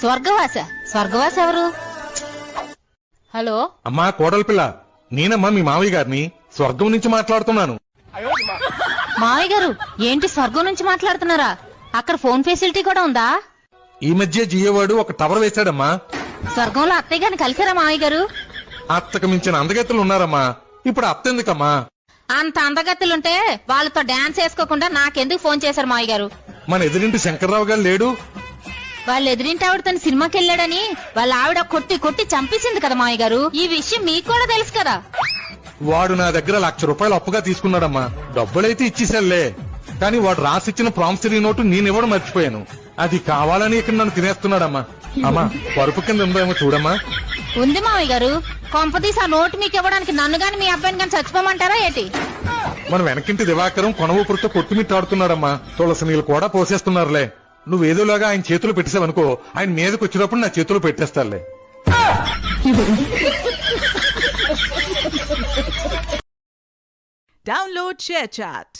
స్వర్గవాస ఎవరు? హలో అమ్మా కోడలి పిల్ల, నేనమ్మా మీ మావయ్య గారిని స్వర్గం నుంచి మాట్లాడుతున్నాను. మావయ్య గారు ఏంటి స్వర్గం నుంచి మాట్లాడుతున్నారా? అక్కడ ఫోన్ ఫెసిలిటీ కూడా ఉందా? ఈ మధ్య జియోవాడు ఒక టవర్ వేశాడమ్మా. స్వర్గంలో అత్తయ్య గారిని కలిసారా మావయ్య గారు? అత్తకు మించిన అందగత్తెలు ఉన్నారమ్మా. ఇప్పుడు అత్తెందుకమ్మా? అంత అందగత్తులుంటే వాళ్ళతో డాన్స్ వేసుకోకుండా నాకెందుకు ఫోన్ చేశారు మావయ్య గారు? మన ఎదురింటి శంకర్రావు గారు లేడు? వాళ్ళు ఎదురింటి ఆవిడ తన సినిమాకి వెళ్ళాడని వాళ్ళ ఆవిడ కొట్టి కొట్టి చంపేసింది కదా మావయ్య గారు. ఈ విషయం మీకు కూడా తెలుసు కదా. వాడు నా దగ్గర ₹1,00,000 అప్పుగా తీసుకున్నాడమ్మా. డబ్బులైతే ఇచ్చేసాలే, కానీ వాడు రాసిచ్చిన ప్రామిసరీ నోటు నేనివ్వడం మర్చిపోయాను. అది కావాలని ఇక్కడ నన్ను తినేస్తున్నాడమ్మా. అమ్మా పరుపు కింద ఉందేమో చూడమ్మా. ఉంది మావయ్య గారు. కొంపతీసి ఆ నోటు మీకు ఇవ్వడానికి నన్ను గాని మీ అబ్బాయిని గాని చచ్చిపోమంటారా ఏంటి? మన వెనకింటి దివాకరం కొనవూపురుతో కొట్టుమిట్టాడుతున్నాడమ్మా. తులసి నీళ్ళు కూడా పోసేస్తున్నారులే. నువ్వేదోలాగా ఆయన చేతులు పెట్టేసావనుకో, ఆయన మీదకి వచ్చినప్పుడు నా చేతులు పెట్టేస్తారులే. Download ShareChat.